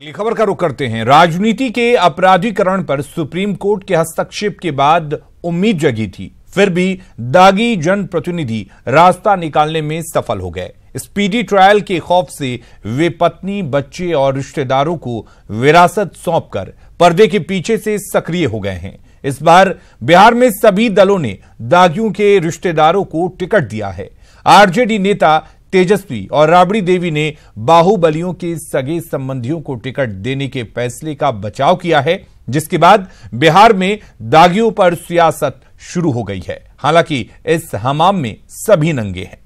खबर का रुख करते हैं। राजनीति के अपराधीकरण पर सुप्रीम कोर्ट के हस्तक्षेप के बाद उम्मीद जगी थी, फिर भी दागी जनप्रतिनिधि रास्ता निकालने में सफल हो गए। स्पीडी ट्रायल के खौफ से वे पत्नी, बच्चे और रिश्तेदारों को विरासत सौंपकर पर्दे के पीछे से सक्रिय हो गए हैं। इस बार बिहार में सभी दलों ने दागियों के रिश्तेदारों को टिकट दिया है। आरजेडी नेता तेजस्वी और राबड़ी देवी ने बाहुबलियों के सगे संबंधियों को टिकट देने के फैसले का बचाव किया है, जिसके बाद बिहार में दागियों पर सियासत शुरू हो गई है। हालांकि इस हमाम में सभी नंगे हैं।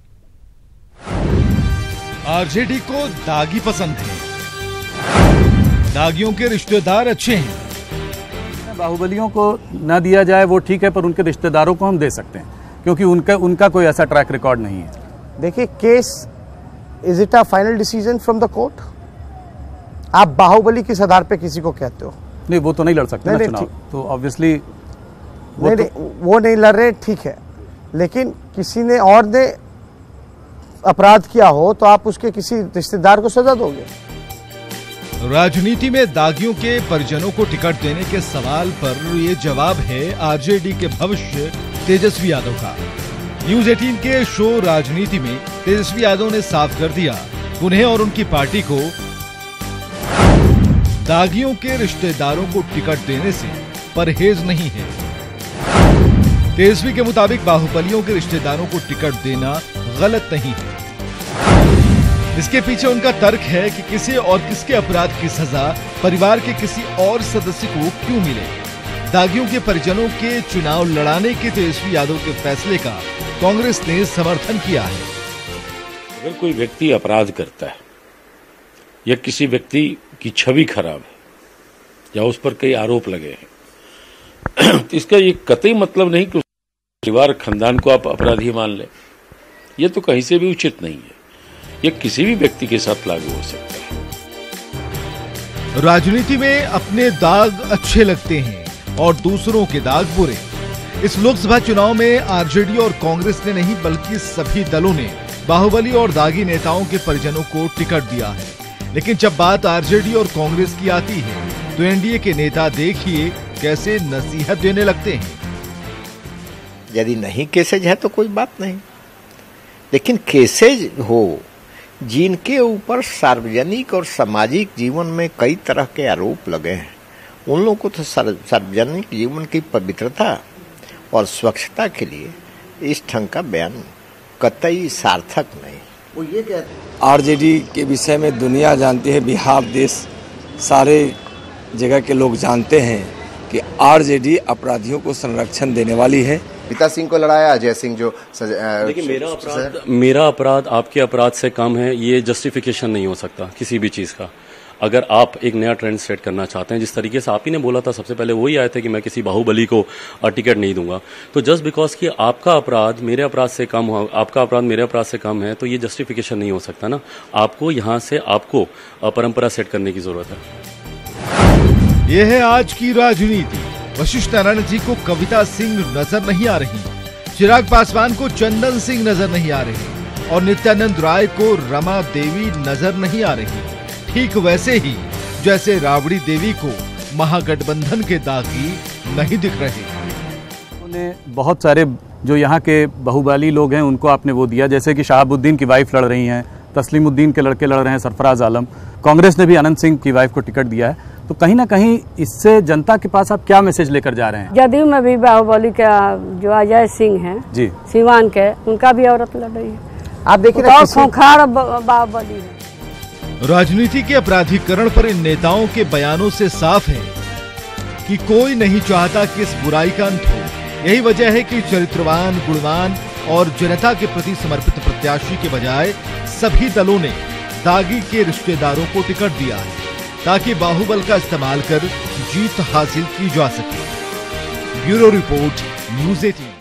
आरजेडी को दागी पसंद है, दागियों के रिश्तेदार अच्छे हैं। बाहुबलियों को न दिया जाए वो ठीक है, पर उनके रिश्तेदारों को हम दे सकते हैं, क्योंकि उनका कोई ऐसा ट्रैक रिकॉर्ड नहीं है। देखिए, case is it a final decision from the court? आप बाहुबली किस आधार पे किसी को कहते हो? नहीं, वो तो नहीं लड़ सकते ना चुनाव, तो ऑब्वियसली वो नहीं लड़ रहे, ठीक है, लेकिन किसी ने और ने अपराध किया हो तो आप उसके किसी रिश्तेदार को सजा दोगे? राजनीति में दागियों के परिजनों को टिकट देने के सवाल पर ये जवाब है आरजेडी के भविष्य तेजस्वी यादव का। न्यूज 18 के शो राजनीति में तेजस्वी यादव ने साफ कर दिया, उन्हें और उनकी पार्टी को दागियों के रिश्तेदारों को टिकट देने से परहेज नहीं है। तेजस्वी के मुताबिक बाहुबलियों के रिश्तेदारों को टिकट देना गलत नहीं है। इसके पीछे उनका तर्क है कि किसी और किसके अपराध की सजा परिवार के किसी और सदस्य को क्यों मिले। दागियों के परिजनों के चुनाव लड़ाने के तेजस्वी यादव के फैसले का कांग्रेस ने समर्थन किया है। अगर कोई व्यक्ति अपराध करता है या किसी व्यक्ति की छवि खराब है या उस पर कई आरोप लगे हैं तो इसका ये कतई मतलब नहीं कि परिवार खानदान को आप अपराधी मान लें। ये तो कहीं से भी उचित नहीं है। ये किसी भी व्यक्ति के साथ लागू हो सकता है। राजनीति में अपने दाग अच्छे लगते हैं और दूसरों के दाग बुरे। इस लोकसभा चुनाव में आरजेडी और कांग्रेस ने नहीं बल्कि सभी दलों ने बाहुबली और दागी नेताओं के परिजनों को टिकट दिया है। लेकिन जब बात आरजेडी और कांग्रेस की आती है तो एनडीए के नेता देखिए कैसे नसीहत देने लगते हैं। यदि नहीं केसेज है तो कोई बात नहीं, लेकिन केसेज हो जिनके ऊपर सार्वजनिक और सामाजिक जीवन में कई तरह के आरोप लगे हैं, उन लोगों को तो सार्वजनिक जीवन की पवित्रता और स्वच्छता के लिए इस ढंग का बयान कतई सार्थक नहीं। वो ये कहते हैं आरजेडी के विषय में दुनिया जानती है, बिहार देश सारे जगह के लोग जानते हैं कि आरजेडी अपराधियों को संरक्षण देने वाली है। पिता सिंह को लड़ाया, अजय सिंह जो देखिए, मेरा अपराध आपके अपराध से कम है, ये जस्टिफिकेशन नहीं हो सकता किसी भी चीज़ का। अगर आप एक नया ट्रेंड सेट करना चाहते हैं, जिस तरीके से आप ही ने बोला था सबसे पहले वही आए थे कि मैं किसी बाहुबली को टिकट नहीं दूंगा, तो जस्ट बिकॉज कि आपका अपराध मेरे अपराध से कम हो, आपका अपराध मेरे अपराध से कम है, तो ये जस्टिफिकेशन नहीं हो सकता ना। आपको यहाँ से आपको परंपरा सेट करने की जरूरत है। यह है आज की राजनीति। वशिष्ठ नारायण जी को कविता सिंह नजर नहीं आ रही, चिराग पासवान को चंदन सिंह नजर नहीं आ रही और नित्यानंद राय को रमा देवी नजर नहीं आ रही। ठीक वैसे ही जैसे राबड़ी देवी को महागठबंधन के दागी नहीं दिख रहे। उन्होंने बहुत सारे जो यहाँ के बाहुबली लोग हैं उनको आपने वो दिया, जैसे कि शहाबुद्दीन की वाइफ लड़ रही हैं, तस्लीमुद्दीन के लड़के लड़ रहे हैं, सरफराज आलम। कांग्रेस ने भी अनंत सिंह की वाइफ को टिकट दिया है। तो कहीं ना कहीं इससे जनता के पास आप क्या मैसेज लेकर जा रहे हैं? जदयू में भी बाहुबली का जो अजय सिंह है जी, सीवान के, उनका भी औरत लड़ रही है। आप देखिए बाहुबली है। राजनीति के अपराधीकरण पर इन नेताओं के बयानों से साफ है कि कोई नहीं चाहता कि इस बुराई का अंत हो। यही वजह है कि चरित्रवान, गुणवान और जनता के प्रति समर्पित प्रत्याशी के बजाय सभी दलों ने दागी के रिश्तेदारों को टिकट दिया है, ताकि बाहुबल का इस्तेमाल कर जीत हासिल की जा सके। Bureau report, news 18।